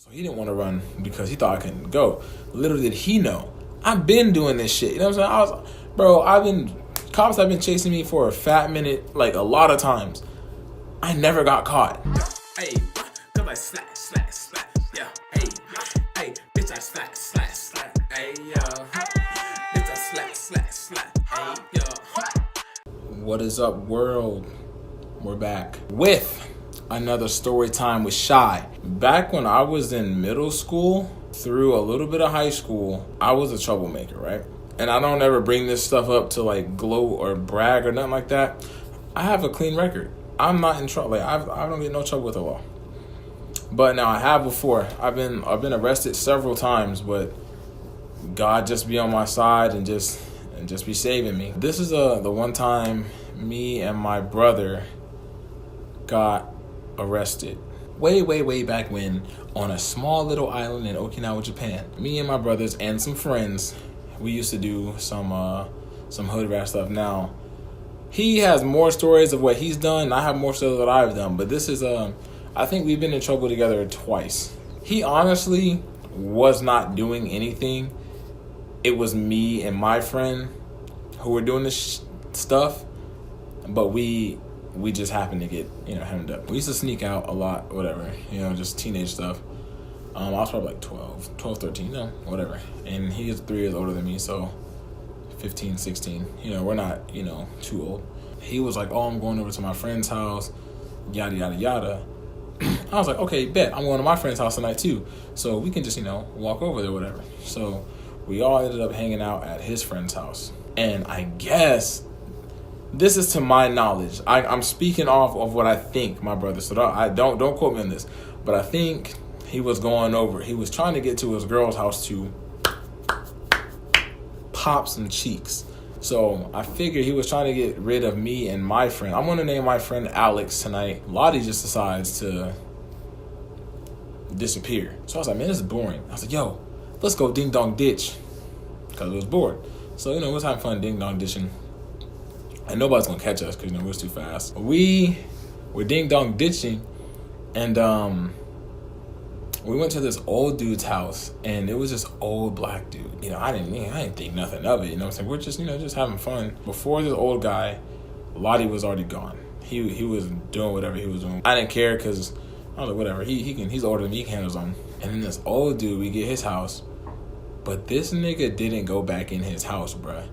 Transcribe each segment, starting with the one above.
So he didn't want to run because he thought I couldn't go. Little did he know, I've been doing this shit. You know what I'm saying? Cops have been chasing me for a fat minute, like a lot of times. I never got caught. Hey, come like slack, slack, slack, yeah. Hey, bitch, I slack, slack, slack, hey, yo. Bitch, I slack, slack, slack, hey, yo. What is up, world? We're back with another story time with Shy. Back when I was in middle school, through a little bit of high school, I was a troublemaker, right? And I don't ever bring this stuff up to like gloat or brag or nothing like that. I have a clean record. I'm not in trouble. Like I don't get no trouble with the law. But now I have before. I've been arrested several times, but God just be on my side and just be saving me. This is the one time me and my brother got arrested. Way back when, on a small little island in Okinawa, Japan. Me and my brothers and some friends, we used to do some hood rat stuff. Now, he has more stories of what he's done. I have more stories that I've done. But this is I think we've been in trouble together twice. He honestly was not doing anything. It was me and my friend who were doing this stuff, but we just happened to get, hemmed up. We used to sneak out a lot, whatever, just teenage stuff. I was probably like 12, 13, whatever. And he is 3 years older than me, so 15, 16. We're not, too old. He was like, oh, I'm going over to my friend's house, yada, yada, yada. I was like, okay, bet. I'm going to my friend's house tonight, too. So we can just, walk over there, whatever. So we all ended up hanging out at his friend's house. And I guess this is to my knowledge. I'm speaking off of what I think, my brother. So don't quote me on this. But I think he was going over. He was trying to get to his girl's house to pop some cheeks. So I figured he was trying to get rid of me and my friend. I'm going to name my friend Alex tonight. Lottie just decides to disappear. So I was like, man, this is boring. I was like, yo, let's go ding dong ditch. Because it was bored. So, we was having fun ding dong ditching. And nobody's going to catch us because, we're too fast. We were ding dong ditching. And we went to this old dude's house. And it was this old black dude. I didn't think nothing of it. We're just, just having fun. Before this old guy, Lottie was already gone. He was doing whatever he was doing. I didn't care because I was like, whatever. He's older than me. He can handle his own. And then this old dude, we get his house. But this nigga didn't go back in his house, bruh.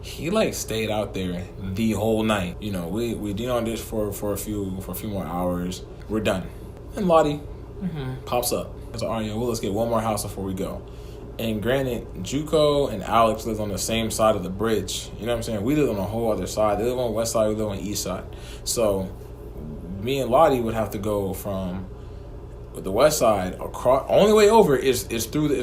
He stayed out there the whole night. We did on this for a few more hours. We're done. And Lottie pops up. It's like, all right, let's get one more house before we go. And granted, Juco and Alex live on the same side of the bridge. You know what I'm saying? We live on the whole other side. They live on the west side, we live on the east side. So me and Lottie would have to go from the west side across. Only way over is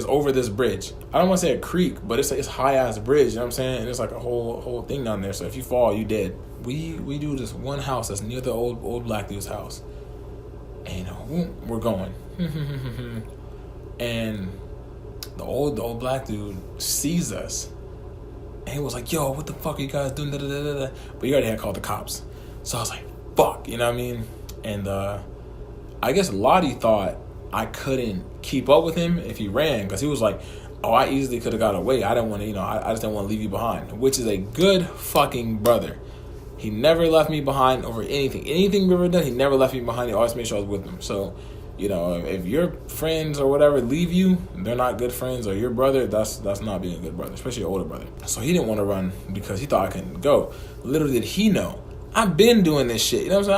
over this bridge. I don't want to say a creek, but it's high ass bridge. You know what I'm saying? And it's like a whole thing down there. So if you fall, you dead. We do this one house that's near the old black dude's house, and we're going. And the old black dude sees us, and he was like, "Yo, what the fuck are you guys doing?" But he already had called the cops. So I was like, "Fuck," you know what I mean? And I guess Lottie thought I couldn't keep up with him if he ran, because he was like, oh, I easily could have got away. I didn't want to, I just didn't want to leave you behind, which is a good fucking brother. He never left me behind over anything. Anything we ever done, he never left me behind. He always made sure I was with him. So, if your friends or whatever leave you, they're not good friends, or your brother, that's not being a good brother, especially your older brother. So he didn't want to run because he thought I couldn't go. Little did he know, I've been doing this shit. You know what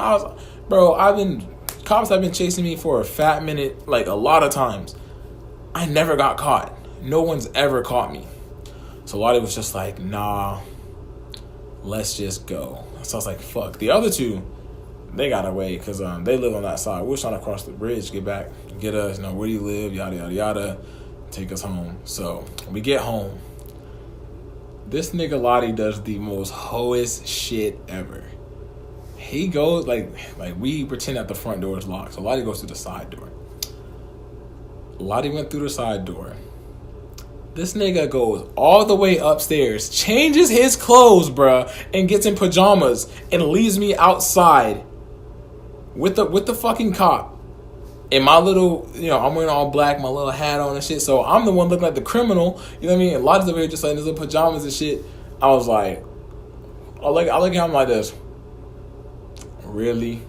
I'm saying? Cops have been chasing me for a fat minute, like a lot of times. I never got caught. No one's ever caught me. So Lottie was just like, nah, let's just go. So I was like, fuck. The other two, they got away because they live on that side. We were trying to cross the bridge, get back, get us, where do you live, yada, yada, yada, take us home. So we get home. This nigga Lottie does the most hoest shit ever. He goes, we pretend that the front door is locked. So Lottie goes through the side door. Lottie went through the side door. This nigga goes all the way upstairs, changes his clothes, bruh, and gets in pajamas and leaves me outside with the fucking cop. And my little, I'm wearing all black, my little hat on and shit. So I'm the one looking like the criminal. You know what I mean? And Lottie's over here just like in his little pajamas and shit. I was like, I look at him like this. Really?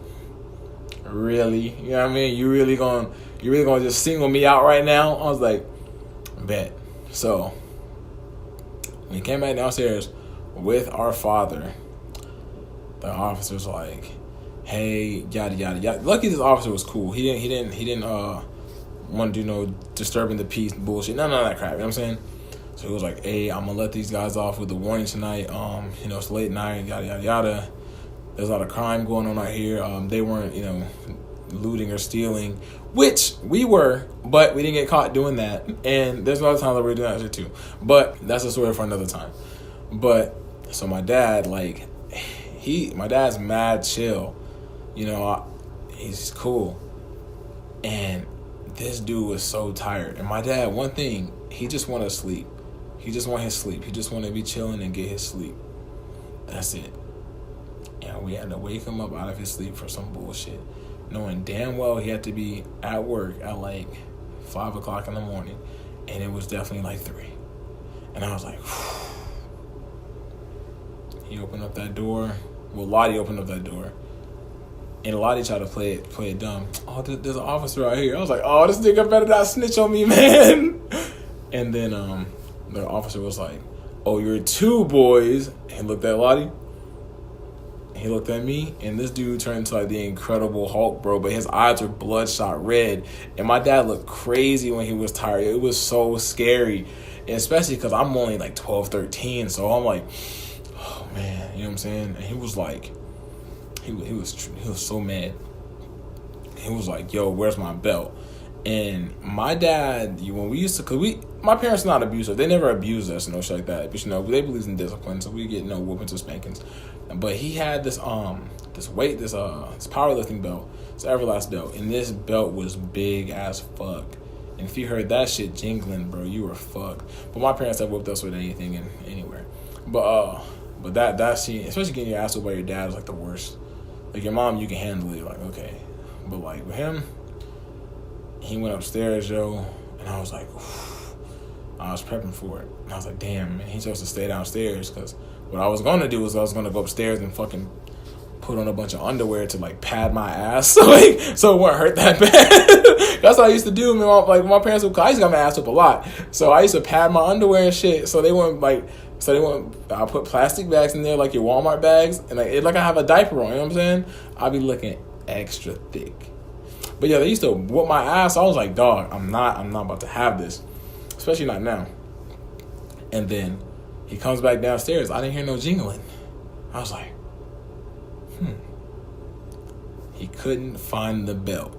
Really? You know what I mean? You really gonna just single me out right now? I was like, bet. So when he came back downstairs with our father, the officer's like, hey, yada yada yada. Lucky this officer was cool. He didn't want to do no disturbing the peace bullshit. None of that crap. You know what I'm saying? So he was like, hey, I'm gonna let these guys off with a warning tonight. It's late night, yada yada yada. There's a lot of crime going on out here. They weren't, looting or stealing, which we were, but we didn't get caught doing that. And there's a lot of times that we're doing that shit too. But that's a story for another time. But so my dad, my dad's mad chill. He's cool. And this dude was so tired. And my dad, one thing, he just wanted to sleep. He just wanted his sleep. He just wanted to be chilling and get his sleep. That's it. And we had to wake him up out of his sleep for some bullshit, knowing damn well he had to be at work at 5 o'clock in the morning. And it was definitely 3. And I was like, phew. He opened up that door. Well, Lottie opened up that door. And Lottie tried to play it dumb. Oh, there's an officer out here. I was like, oh, this nigga better not snitch on me, man. And then the officer was like, oh, you're 2 boys. And looked at Lottie. He looked at me, and this dude turned into the Incredible Hulk, bro. But his eyes were bloodshot red. And my dad looked crazy when he was tired. It was so scary. And especially because I'm only 12, 13. So I'm like, oh, man. You know what I'm saying? And he was like, he was so mad. He was like, yo, where's my belt? And my dad, when we used to, my parents are not abusive. They never abused us and no shit like that. But they believe in discipline, so we get no whoopings or spankings. But he had this powerlifting belt, this Everlast belt, and this belt was big as fuck. And if you heard that shit jingling, bro, you were fucked. But my parents have whooped us with anything and anywhere. But that scene, especially getting your ass whooped by your dad, is the worst. Your mom, you can handle it, okay. But with him, he went upstairs, yo, and I was like, oof. I was prepping for it. And I was like, damn, man, he chose to stay downstairs, because what I was going to do was I was going to go upstairs and fucking put on a bunch of underwear to pad my ass so it wouldn't hurt that bad. That's what I used to do. My parents would, I used to got my ass up a lot. So I used to pad my underwear and shit so they wouldn't I put plastic bags in there your Walmart bags, and I have a diaper on, you know what I'm saying? I'd be looking extra thick. But yeah, they used to whoop my ass. I was like, dog, I'm not about to have this. Especially not now. And then he comes back downstairs. I didn't hear no jingling. I was like, He couldn't find the belt.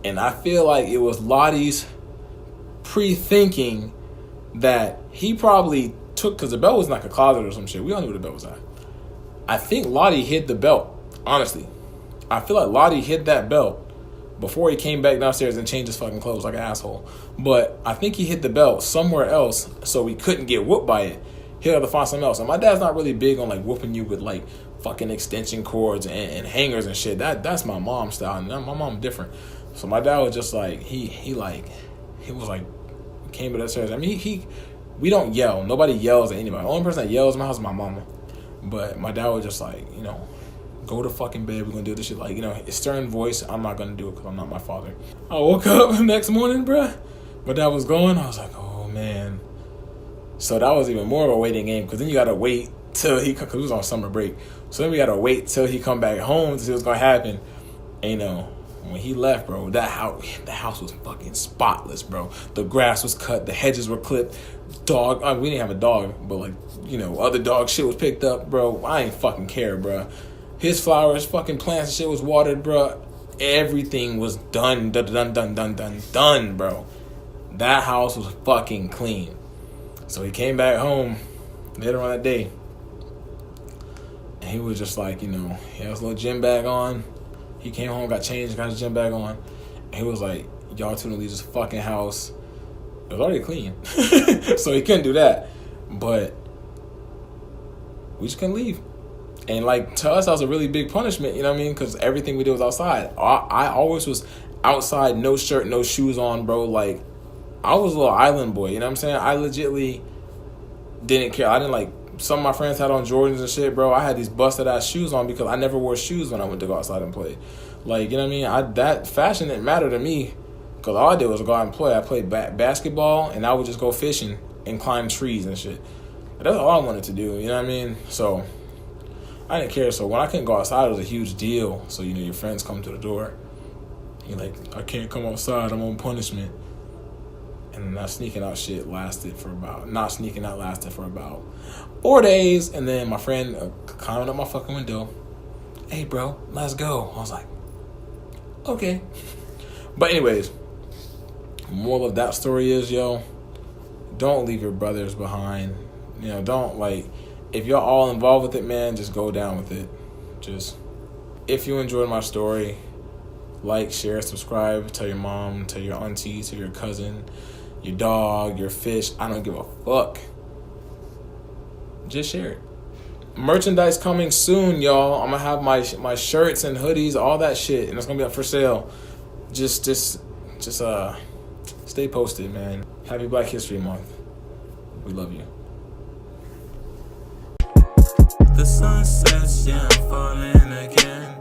And I feel like it was Lottie's pre-thinking that he probably took, because the belt was in a closet or some shit. We all knew where the belt was at. I think Lottie hid the belt, honestly. I feel like Lottie hid that belt before he came back downstairs and changed his fucking clothes like an asshole. But I think he hid the belt somewhere else so he couldn't get whooped by it. He'll have to find something else. And my dad's not really big on whooping you with fucking extension cords and hangers and shit. That's my mom's style, and my mom different. So my dad was just he was came to that stairs. I mean, we don't yell. Nobody yells at anybody. The only person that yells in my house is my mama. But my dad was just go to fucking bed. We're gonna do this shit. A stern voice. I'm not gonna do it because I'm not my father. I woke up next morning, bruh. My dad was going. I was like, oh man. So that was even more of a waiting game, because then you gotta wait till because we was on summer break. So then we gotta wait till he come back home to see what's gonna happen. And when he left, bro, the house was fucking spotless, bro. The grass was cut, the hedges were clipped. Dog, we didn't have a dog, but other dog shit was picked up, bro. I ain't fucking care, bro. His flowers, fucking plants and shit was watered, bro. Everything was done, bro. That house was fucking clean. So he came back home later on that day, and he was just he had his little gym bag on. He came home, got changed, got his gym bag on, and he was like, y'all two don't leave this fucking house. It was already clean. So he couldn't do that. But we just couldn't leave. And to us, that was a really big punishment, you know what I mean? Because everything we did was outside. I always was outside, no shirt, no shoes on, bro. Like, I was a little island boy, you know what I'm saying? I legitly didn't care. I didn't like, some of my friends had on Jordans and shit, bro. I had these busted ass shoes on because I never wore shoes when I went to go outside and play. Like, you know what I mean? That fashion didn't matter to me because all I did was go out and play. I played basketball, and I would just go fishing and climb trees and shit. That's all I wanted to do, you know what I mean? So I didn't care. So when I couldn't go outside, it was a huge deal. So, you know, your friends come to the door. You're like, I can't come outside. I'm on punishment. And that sneaking out shit lasted for about 4 days. And then my friend climbed up my fucking window. Hey, bro, let's go. I was like, okay. But anyways, moral of that story is, yo, don't leave your brothers behind. You know, don't, like, if you're all involved with it, man, just go down with it. Just, if you enjoyed my story, like, share, subscribe, tell your mom, tell your auntie, tell your cousin, your dog, your fish. I don't give a fuck. Just share it. Merchandise coming soon, y'all. I'm gonna have my shirts and hoodies, all that shit, and it's gonna be up for sale. Just stay posted, man. Happy Black History Month. We love you. The sun sets, yeah, I'm falling again.